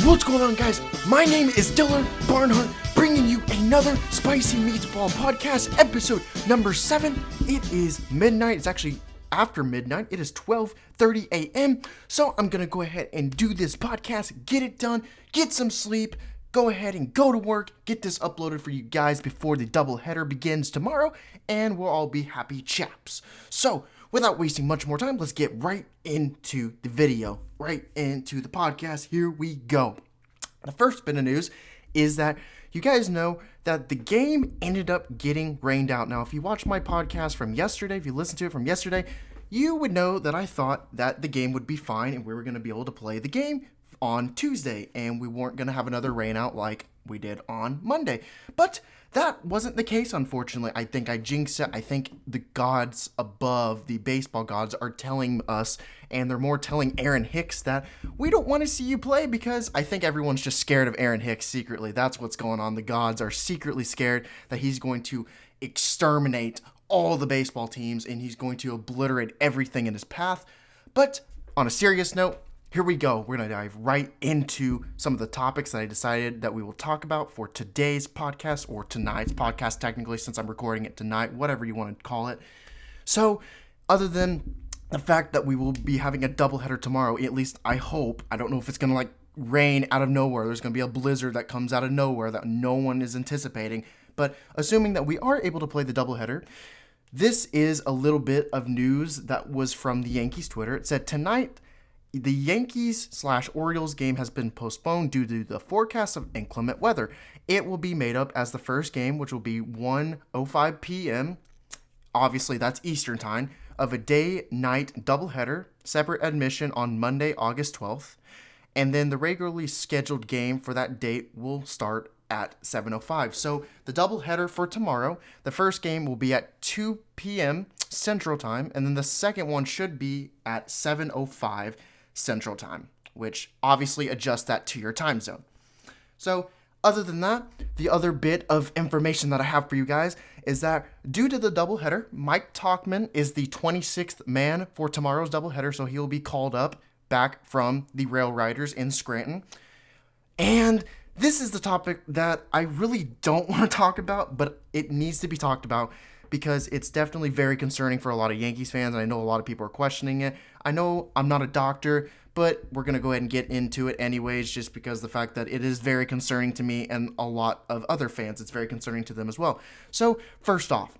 What's going on, guys? My name is Dillard Barnyard, bringing you another Spicy Meatball Podcast, episode number 7. It is midnight. It's actually after midnight. It is 12:30 a.m. So I'm going to go ahead and do this podcast, get it done, get some sleep, go ahead and go to work, get this uploaded for you guys before the doubleheader begins tomorrow, and we'll all be happy chaps. So, without wasting much more time, let's get right into the video, right into the podcast. Here we go. The first bit of news is that you guys know that the game ended up getting rained out. Now, if you watched my podcast from yesterday, if you listened to it from yesterday, you would know that I thought that the game would be fine and we were going to be able to play the game on Tuesday and we weren't going to have another rain out like we did on Monday. But that wasn't the case, unfortunately. I think I jinxed it. I think the gods above, the baseball gods, are telling us, and they're more telling Aaron Hicks that we don't want to see you play because I think everyone's just scared of Aaron Hicks secretly. That's what's going on. The gods are secretly scared that he's going to exterminate all the baseball teams and he's going to obliterate everything in his path. But on a serious note, here we go. We're going to dive right into some of the topics that I decided that we will talk about for today's podcast, or tonight's podcast, technically, since I'm recording it tonight, whatever you want to call it. So, other than the fact that we will be having a doubleheader tomorrow, at least I hope. I don't know if it's going to rain out of nowhere. There's going to be a blizzard that comes out of nowhere that no one is anticipating. But assuming that we are able to play the doubleheader, this is a little bit of news that was from the Yankees Twitter. It said, tonight, the Yankees/Orioles game has been postponed due to the forecast of inclement weather. It will be made up as the first game, which will be 1:05 p.m. Obviously, that's Eastern time, of a day-night doubleheader, separate admission on Monday, August 12th. And then the regularly scheduled game for that date will start at 7:05. So the doubleheader for tomorrow, the first game will be at 2 p.m. Central Time, and then the second one should be at 7:05 Central Time, which obviously adjusts that to your time zone. So, other than that, the other bit of information that I have for you guys is that due to the doubleheader, Mike Tauchman is the 26th man for tomorrow's doubleheader, so he'll be called up back from the Rail Riders in Scranton. And this is the topic that I really don't want to talk about, but it needs to be talked about because it's definitely very concerning for a lot of Yankees fans, and I know a lot of people are questioning it. I know I'm not a doctor, but we're going to go ahead and get into it anyways, just because the fact that it is very concerning to me and a lot of other fans. It's very concerning to them as well. So, first off,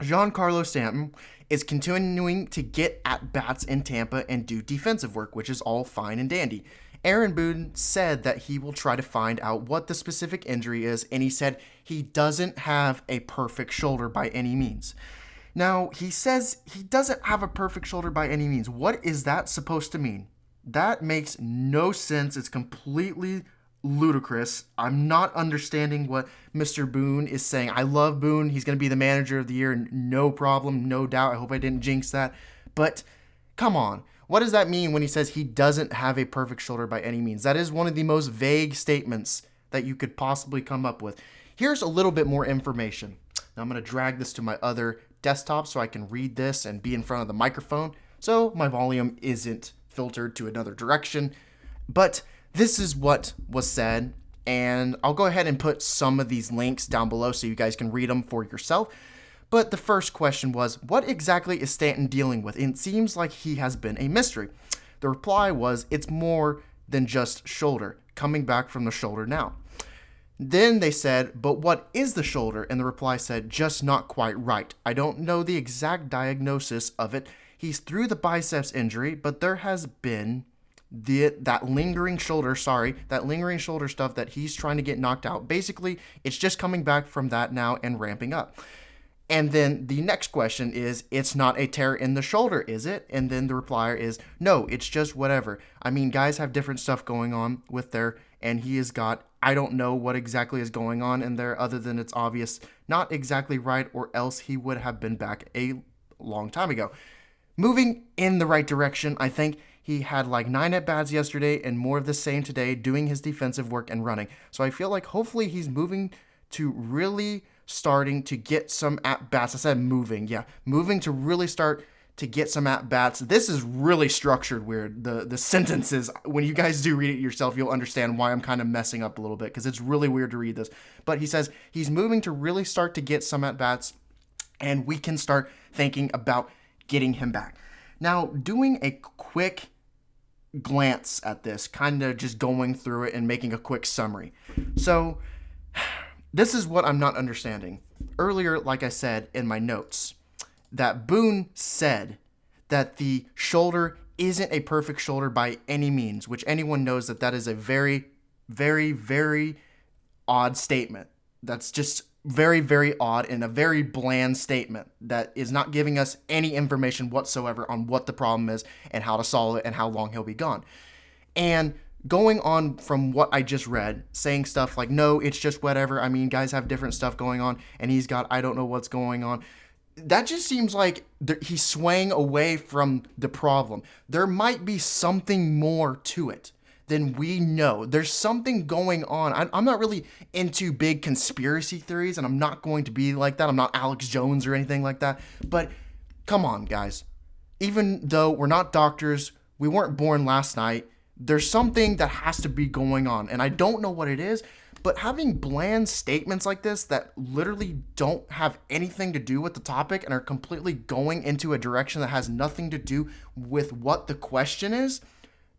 Giancarlo Stanton is continuing to get at-bats in Tampa and do defensive work, which is all fine and dandy. Aaron Boone said that he will try to find out what the specific injury is, and he said he doesn't have a perfect shoulder by any means. Now, he says he doesn't have a perfect shoulder by any means. What is that supposed to mean? That makes no sense. It's completely ludicrous. I'm not understanding what Mr. Boone is saying. I love Boone. He's going to be the manager of the year, no problem, no doubt. I hope I didn't jinx that. But come on. What does that mean when he says he doesn't have a perfect shoulder by any means? That is one of the most vague statements that you could possibly come up with. Here's a little bit more information. Now I'm going to drag this to my other desktop so I can read this and be in front of the microphone so my volume isn't filtered to another direction. But this is what was said, and I'll go ahead and put some of these links down below so you guys can read them for yourself. But the first question was, what exactly is Stanton dealing with? And it seems like he has been a mystery. The reply was, it's more than just shoulder, coming back from the shoulder now. Then they said, but what is the shoulder? And the reply said, just not quite right. I don't know the exact diagnosis of it. He's through the biceps injury, but there has been that lingering shoulder stuff that he's trying to get knocked out. Basically, it's just coming back from that now and ramping up. And then the next question is, it's not a tear in the shoulder, is it? And then the replier is, no, it's just whatever. I mean, guys have different stuff going on with their, and he has got, I don't know what exactly is going on in there other than it's obvious, not exactly right, or else he would have been back a long time ago. Moving in the right direction, I think he had 9 at-bats yesterday and more of the same today, doing his defensive work and running. So I feel like hopefully he's moving to really starting to get some at-bats. I said moving to really start to get some at-bats. This is really structured weird. The sentences, when you guys do read it yourself, you'll understand why I'm kind of messing up a little bit, because it's really weird to read this. But he says he's moving to really start to get some at-bats, and we can start thinking about getting him back. Now, doing a quick glance at this, kind of just going through it and making a quick summary. So, this is what I'm not understanding. Earlier, like I said in my notes, that Boone said that the shoulder isn't a perfect shoulder by any means, which anyone knows that is a very, very, very odd statement. That's just very, very odd and a very bland statement that is not giving us any information whatsoever on what the problem is and how to solve it and how long he'll be gone. And going on from what I just read, saying stuff like, no, it's just whatever. I mean, guys have different stuff going on, and he's got, I don't know what's going on. That just seems like he's swaying away from the problem. There might be something more to it than we know. There's something going on. I'm not really into big conspiracy theories, and I'm not going to be like that. I'm not Alex Jones or anything like that. But come on, guys. Even though we're not doctors, we weren't born last night, there's something that has to be going on. And I don't know what it is, but having bland statements like this that literally don't have anything to do with the topic and are completely going into a direction that has nothing to do with what the question is,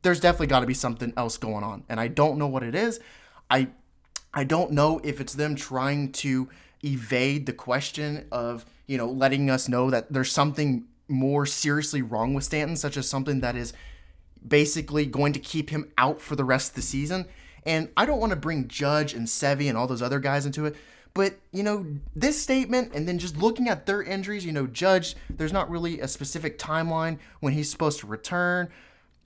there's definitely got to be something else going on. And I don't know what it is. I don't know if it's them trying to evade the question of, letting us know that there's something more seriously wrong with Stanton, such as something that is basically going to keep him out for the rest of the season. And I don't want to bring Judge and Sevy and all those other guys into it, but, this statement and then just looking at their injuries, Judge, there's not really a specific timeline when he's supposed to return.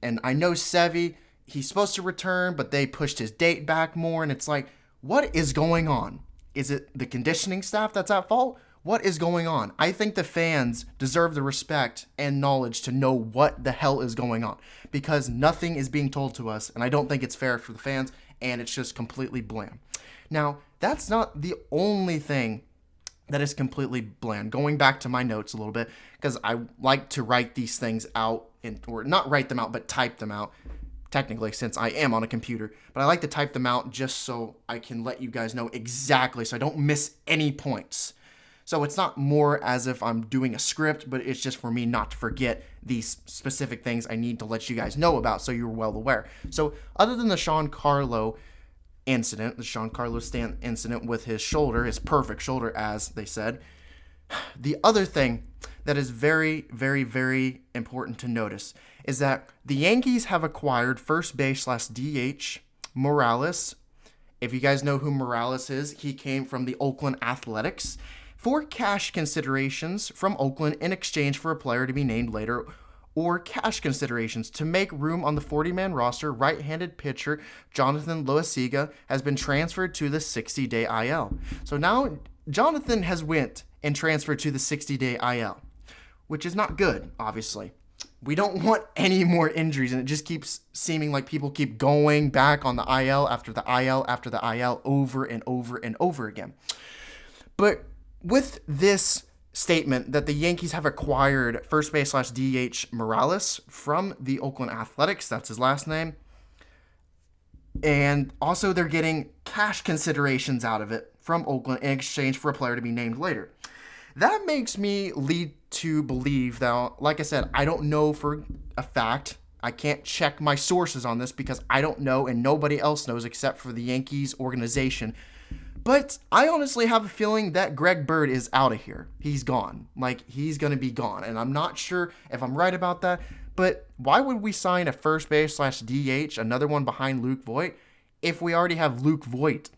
And I know Sevy, he's supposed to return, but they pushed his date back more. And it's like, what is going on? Is it the conditioning staff that's at fault? What is going on? I think the fans deserve the respect and knowledge to know what the hell is going on, because nothing is being told to us, and I don't think it's fair for the fans, and it's just completely bland. Now, that's not the only thing that is completely bland. Going back to my notes a little bit, because I like to write these things out, or not write them out, but type them out, technically, since I am on a computer. But I like to type them out just so I can let you guys know exactly, so I don't miss any points. So it's not more as if I'm doing a script, but it's just for me not to forget these specific things I need to let you guys know about so you're well aware. So other than the Giancarlo incident, the Giancarlo Stanton incident with his shoulder, his perfect shoulder, as they said, the other thing that is very, very, very important to notice is that the Yankees have acquired first base/DH Morales. If you guys know who Morales is, he came from the Oakland Athletics for cash considerations from Oakland in exchange for a player to be named later, or cash considerations to make room on the 40-man roster. Right-handed pitcher Jonathan Loaizaga has been transferred to the 60-day IL. So now Jonathan has went and transferred to the 60-day IL, which is not good, obviously. We don't want any more injuries, and it just keeps seeming like people keep going back on the IL after the IL after the IL over and over and over again. But with this statement that the Yankees have acquired first base/DH Morales from the Oakland Athletics, that's his last name, and also they're getting cash considerations out of it from Oakland in exchange for a player to be named later. That makes me lead to believe that, like I said, I don't know for a fact. I can't check my sources on this because I don't know and nobody else knows except for the Yankees organization. But I honestly have a feeling that Greg Bird is out of here. He's gone. He's going to be gone. And I'm not sure if I'm right about that. But why would we sign a first base/DH, another one behind Luke Voit, if we already have Luke Voit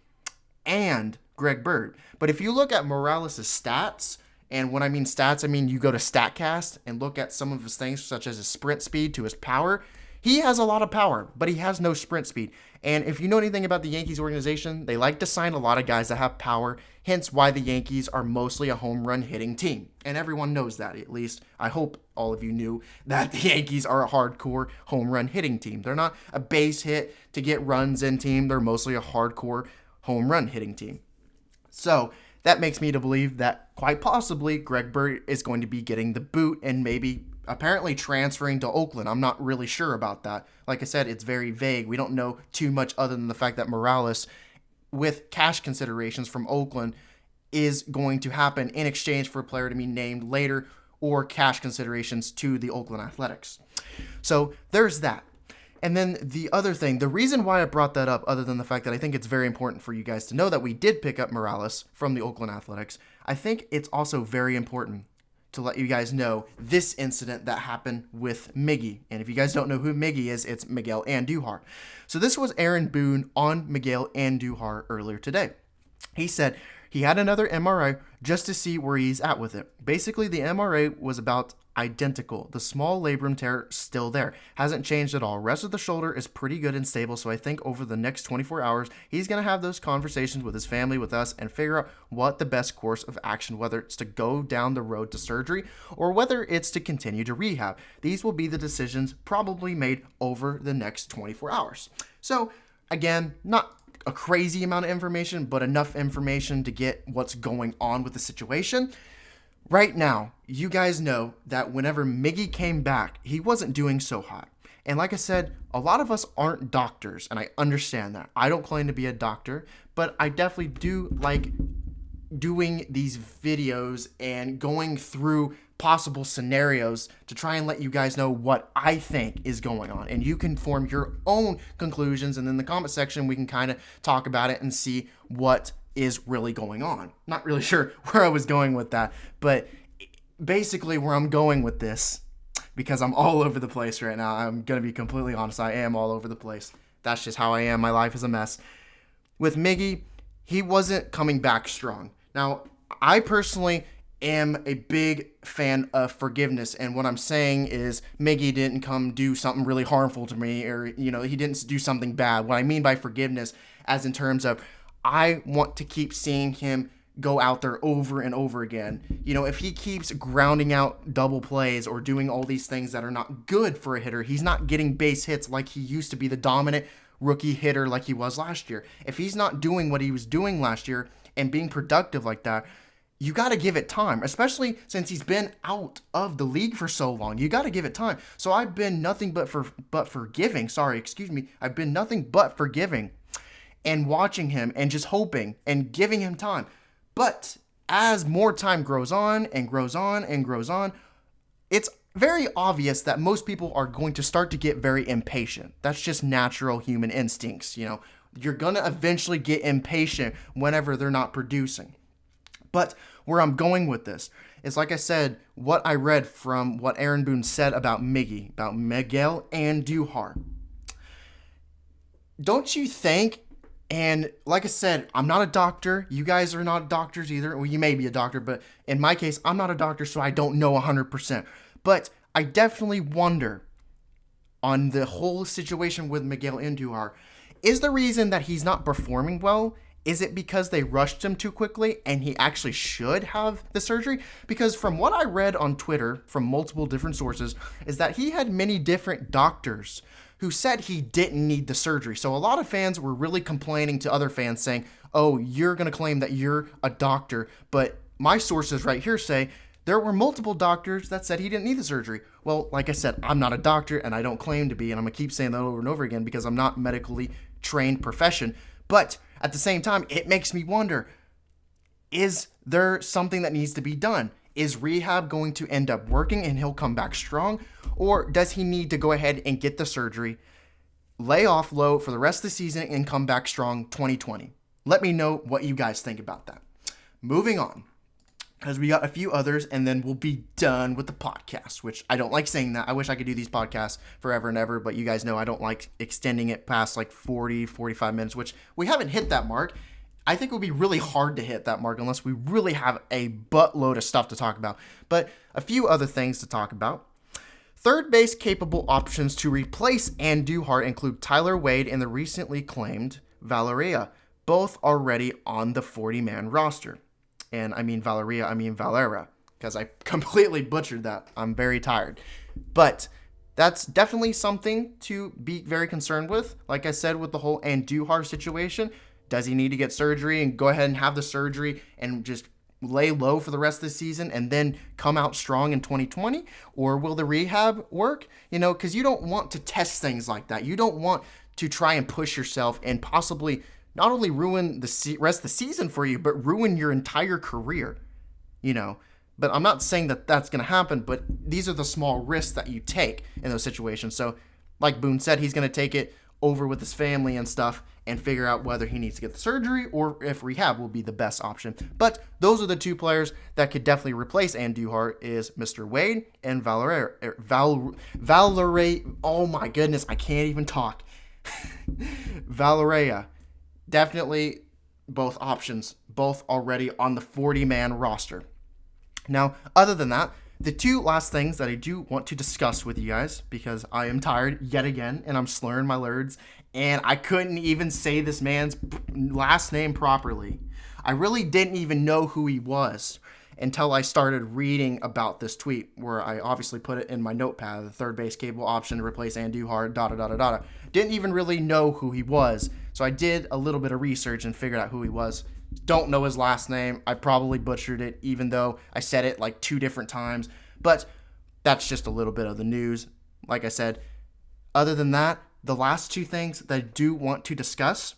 and Greg Bird? But if you look at Morales' stats, and when I mean stats, I mean you go to StatCast and look at some of his things, such as his sprint speed to his power. He has a lot of power, but he has no sprint speed. And if you know anything about the Yankees organization, they like to sign a lot of guys that have power, hence why the Yankees are mostly a home run hitting team. And everyone knows that, at least. I hope all of you knew that the Yankees are a hardcore home run hitting team. They're not a base hit to get runs in team. They're mostly a hardcore home run hitting team. So that makes me to believe that quite possibly Greg Bird is going to be getting the boot and maybe apparently transferring to Oakland. I'm not really sure about that. Like I said, it's very vague. We don't know too much other than the fact that Morales, with cash considerations from Oakland, is going to happen in exchange for a player to be named later, or cash considerations to the Oakland Athletics. So there's that. And then the other thing, the reason why I brought that up, other than the fact that I think it's very important for you guys to know that we did pick up Morales from the Oakland Athletics, I think it's also very important to let you guys know this incident that happened with Miggy. And if you guys don't know who Miggy is, it's Miguel Andujar. So this was Aaron Boone on Miguel Andujar earlier today. He said he had another MRI just to see where he's at with it. Basically, the MRI was about identical. The small labrum tear still there. Hasn't changed at all. Rest of the shoulder is pretty good and stable, so I think over the next 24 hours, he's going to have those conversations with his family, with us, and figure out what the best course of action, whether it's to go down the road to surgery or whether it's to continue to rehab. These will be the decisions probably made over the next 24 hours. So, again, not a crazy amount of information, but enough information to get what's going on with the situation. Right now, you guys know that whenever Miggy came back, he wasn't doing so hot. And like I said, a lot of us aren't doctors, and I understand that. I don't claim to be a doctor, but I definitely do like doing these videos and going through possible scenarios to try and let you guys know what I think is going on. And you can form your own conclusions, and in the comment section, we can kind of talk about it and see what is really going on. Not really sure where I was going with that, but basically where I'm going with this, because I'm all over the place right now. I'm going to be completely honest. I am all over the place. That's just how I am. My life is a mess. With Miggy, he wasn't coming back strong. Now, I personally am a big fan of forgiveness, and what I'm saying is Miggy didn't come do something really harmful to me, or, he didn't do something bad. What I mean by forgiveness, as in terms of I want to keep seeing him go out there over and over again. If he keeps grounding out double plays or doing all these things that are not good for a hitter, he's not getting base hits like he used to be the dominant rookie hitter like he was last year. If he's not doing what he was doing last year and being productive like that, you got to give it time, especially since he's been out of the league for so long. You got to give it time. So I've been nothing but forgiving. I've been nothing but forgiving and watching him and just hoping and giving him time. But as more time grows on and grows on and grows on, it's very obvious that most people are going to start to get very impatient. That's just natural human instincts. You're going to eventually get impatient whenever they're not producing. But where I'm going with this is, like I said, what I read from what Aaron Boone said about Miggy, about Miguel Andujar. Don't you think, and like I said, I'm not a doctor. You guys are not doctors either. Well, you may be a doctor, but in my case, I'm not a doctor, so I don't know 100%. But I definitely wonder on the whole situation with Miguel Andujar, is the reason that he's not performing well, is it because they rushed him too quickly and he actually should have the surgery? Because from what I read on Twitter from multiple different sources is that he had many different doctors who said he didn't need the surgery. So a lot of fans were really complaining to other fans saying, oh, you're going to claim that you're a doctor, but my sources right here say there were multiple doctors that said he didn't need the surgery. Well, like I said, I'm not a doctor and I don't claim to be, and I'm going to keep saying that over and over again because I'm not medically trained profession. But at the same time, it makes me wonder, is there something that needs to be done? Is rehab going to end up working and he'll come back strong? Or does he need to go ahead and get the surgery, lay off low for the rest of the season, and come back strong 2020? Let me know what you guys think about that. Moving on, because we got a few others and then we'll be done with the podcast, which I don't like saying that. I wish I could do these podcasts forever and ever, but you guys know I don't like extending it past like 40, 45 minutes, which we haven't hit that mark. I think it would be really hard to hit that mark unless we really have a buttload of stuff to talk about. But a few other things to talk about. Third base capable options to replace Andujar include Tyler Wade and the recently claimed Valeria, both already on the 40-man roster. And I mean Valeria, I mean Valera, because I completely butchered that. I'm very tired. But that's definitely something to be very concerned with. Like I said, with the whole Andujar situation, does he need to get surgery and go ahead and have the surgery and just lay low for the rest of the season and then come out strong in 2020? Or will the rehab work? Because you don't want to test things like that. You don't want to try and push yourself and possibly not only ruin the rest of the season for you, but ruin your entire career, But I'm not saying that that's going to happen, but these are the small risks that you take in those situations. So like Boone said, he's going to take it over with his family and stuff and figure out whether he needs to get the surgery or if rehab will be the best option. But those are the two players that could definitely replace Andujar is Mr. Wade and Valeria. Oh my goodness, I can't even talk. Valeria. Definitely both options, both already on the 40-man roster. Now, other than that, the two last things that I do want to discuss with you guys, because I am tired yet again, and I'm slurring my words, and I couldn't even say this man's last name properly. I really didn't even know who he was until I started reading about this tweet, where I obviously put it in my notepad, the third base cable option to replace Andujar, Didn't even really know who he was, so I did a little bit of research and figured out who he was. Don't know his last name. I probably butchered it, even though I said it like 2 different times. But that's just a little bit of the news. Like I said, other than that, the last 2 things that I do want to discuss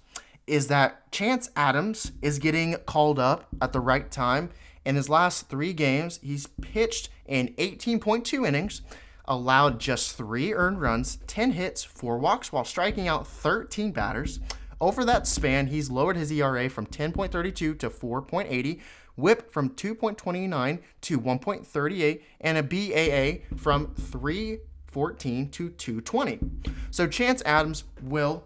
is that Chance Adams is getting called up at the right time. In his last 3 games, he's pitched in 18.2 innings, allowed just 3 earned runs, 10 hits, 4 walks, while striking out 13 batters. Over that span, he's lowered his ERA from 10.32 to 4.80, WHIP from 2.29 to 1.38, and a BAA from 3.14 to 2.20. So Chance Adams will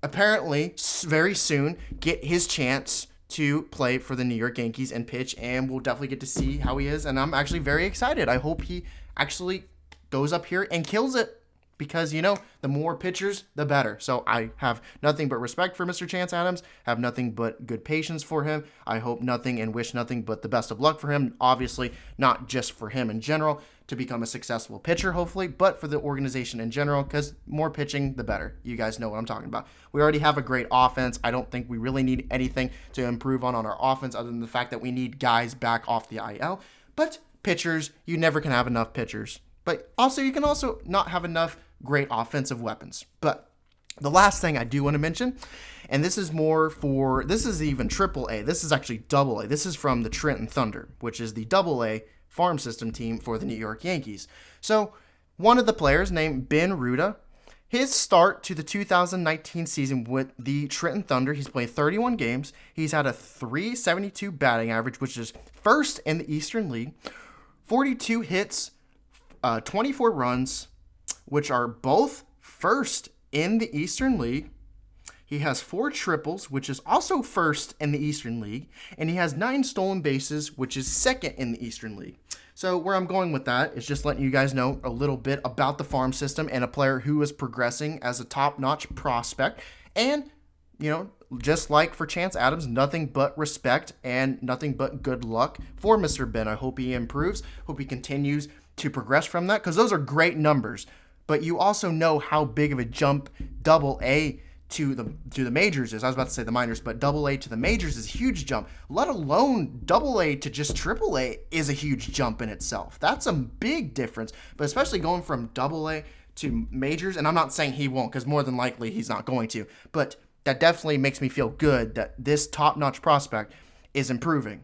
apparently very soon get his chance to play for the New York Yankees and pitch, and we'll definitely get to see how he is, and I'm actually very excited. I hope he actually goes up here and kills it, because, the more pitchers, the better. So I have nothing but respect for Mr. Chance Adams, have nothing but good patience for him. I hope nothing and wish nothing but the best of luck for him. Obviously, not just for him in general to become a successful pitcher, hopefully, but for the organization in general, because more pitching, the better. You guys know what I'm talking about. We already have a great offense. I don't think we really need anything to improve on our offense other than the fact that we need guys back off the IL. But pitchers, you never can have enough pitchers. But also, you can also not have enough great offensive weapons. But the last thing I do want to mention, and this is even AAA. This is actually AA. This is from the Trenton Thunder, which is the AA farm system team for the New York Yankees. So one of the players named Ben Ruda, his start to the 2019 season with the Trenton Thunder, he's played 31 games. He's had a .372 batting average, which is first in the Eastern League, 42 hits, 24 runs, which are both first in the Eastern League. He has 4 triples, which is also first in the Eastern League. And he has 9 stolen bases, which is second in the Eastern League. So where I'm going with that is just letting you guys know a little bit about the farm system and a player who is progressing as a top-notch prospect. And, just like for Chance Adams, nothing but respect and nothing but good luck for Mr. Ben. I hope he improves. Hope he continues to progress from that, because those are great numbers. But you also know how big of a jump AA to the majors is. I was about to say the minors, but AA to the majors is a huge jump. Let alone AA to just AAA is a huge jump in itself. That's a big difference. But especially going from AA to majors, and I'm not saying he won't, because more than likely he's not going to. But that definitely makes me feel good that this top-notch prospect is improving.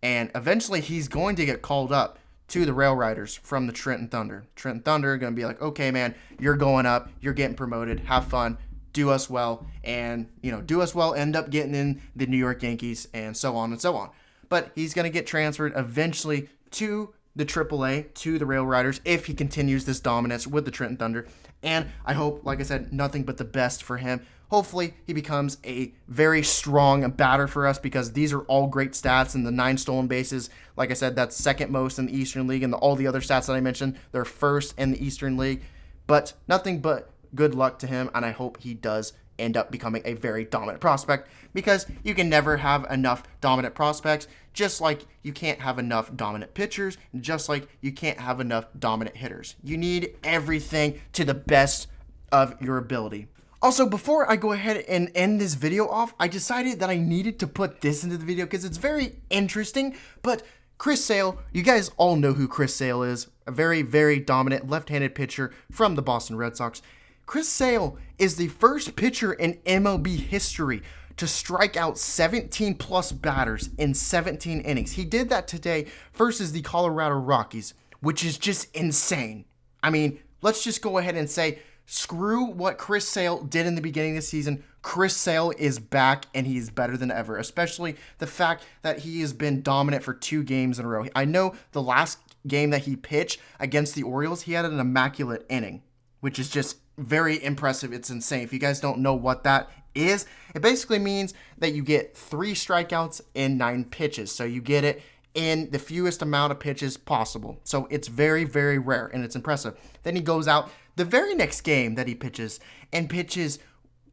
And eventually he's going to get called up to the Rail Riders from the Trenton Thunder. Trenton Thunder are going to be like, okay, man, you're going up, you're getting promoted, have fun, do us well, and, do us well, end up getting in the New York Yankees, and so on and so on. But he's going to get transferred eventually to the AAA, to the Rail Riders, if he continues this dominance with the Trenton Thunder. And I hope, like I said, nothing but the best for him. Hopefully, he becomes a very strong batter for us, because these are all great stats. And the 9 stolen bases, like I said, that's second most in the Eastern League. And all the other stats that I mentioned, they're first in the Eastern League. But nothing but good luck to him. And I hope he does end up becoming a very dominant prospect, because you can never have enough dominant prospects, just like you can't have enough dominant pitchers, just like you can't have enough dominant hitters. You need everything to the best of your ability. Also, before I go ahead and end this video off, I decided that I needed to put this into the video because it's very interesting. But Chris Sale, you guys all know who Chris Sale is. A very, very dominant left-handed pitcher from the Boston Red Sox. Chris Sale is the first pitcher in MLB history to strike out 17 plus batters in 17 innings. He did that today versus the Colorado Rockies, which is just insane. I mean, let's just go ahead and say, screw what Chris Sale did in the beginning of the season. Chris Sale is back and he's better than ever, especially the fact that he has been dominant for 2 games in a row. I know the last game that he pitched against the Orioles, he had an immaculate inning, which is just very impressive. It's insane. If you guys don't know what that is, it basically means that you get 3 strikeouts in 9 pitches. So you get it in the fewest amount of pitches possible. So it's very, very rare and it's impressive. Then he goes out the very next game that he pitches and pitches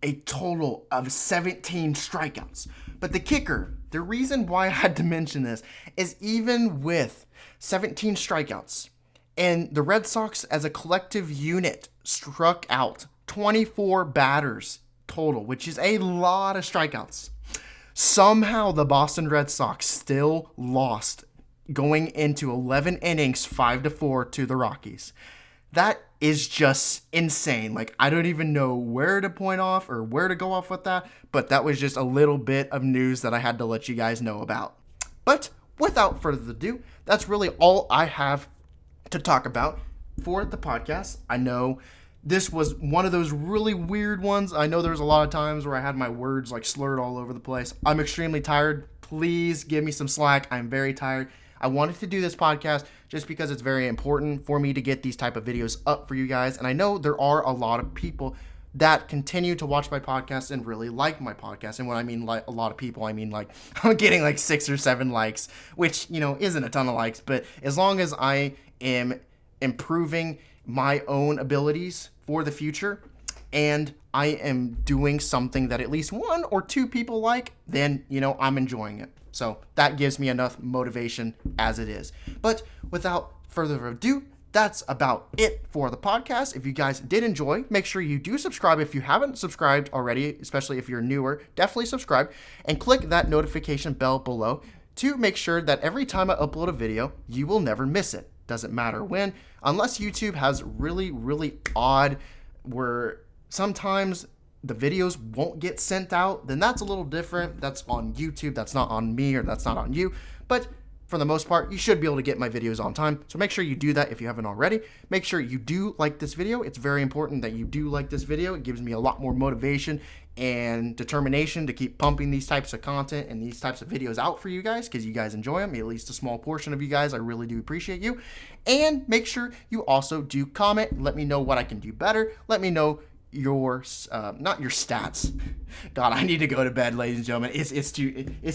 a total of 17 strikeouts. But the kicker, the reason why I had to mention this is even with 17 strikeouts and the Red Sox as a collective unit struck out 24 batters total, which is a lot of strikeouts. Somehow the Boston Red Sox still lost going into 11 innings 5-4 to the Rockies. That is just insane. Like, I don't even know where to point off or where to go off with that, but that was just a little bit of news that I had to let you guys know about. But without further ado, that's really all I have to talk about for the podcast. I know this was one of those really weird ones. I know there was a lot of times where I had my words like slurred all over the place. I'm extremely tired. Please give me some slack. I'm very tired. I wanted to do this podcast just because it's very important for me to get these type of videos up for you guys. And I know there are a lot of people that continue to watch my podcast and really like my podcast. And when I mean like a lot of people, I mean like I'm getting like 6 or 7 likes, which, you know, isn't a ton of likes. But as long as I am improving my own abilities for the future and I am doing something that at least 1 or 2 people like, then, you know, I'm enjoying it. So that gives me enough motivation as it is. But without further ado, that's about it for the podcast. If you guys did enjoy, make sure you do subscribe. If you haven't subscribed already, especially if you're newer, definitely subscribe and click that notification bell below to make sure that every time I upload a video, you will never miss it. Doesn't matter when, unless YouTube has really, really odd where sometimes the videos won't get sent out, then that's a little different. That's on YouTube. That's not on me or that's not on you. But for the most part, you should be able to get my videos on time. So make sure you do that if you haven't already. Make sure you do like this video. It's very important that you do like this video. It gives me a lot more motivation and determination to keep pumping these types of content and these types of videos out for you guys because you guys enjoy them. At least a small portion of you guys. I really do appreciate you. And make sure you also do comment. Let me know what I can do better. Let me know your not your stats. God, I need to go to bed, ladies and gentlemen. It's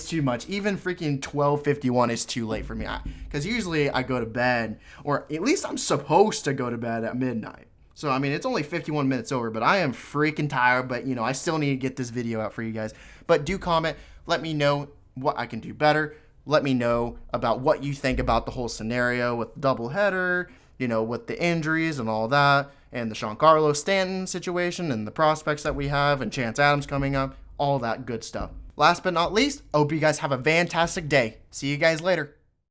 too much. Even freaking 12:51 is too late for me. Because usually I go to bed, or at least I'm supposed to go to bed at midnight. So I mean, it's only 51 minutes over, but I am freaking tired. But you know, I still need to get this video out for you guys. But do comment. Let me know what I can do better. Let me know about what you think about the whole scenario with the doubleheader. You know, with the injuries and all that, and the Giancarlo Stanton situation and the prospects that we have and Chance Adams coming up, all that good stuff. Last but not least, I hope you guys have a fantastic day. See you guys later.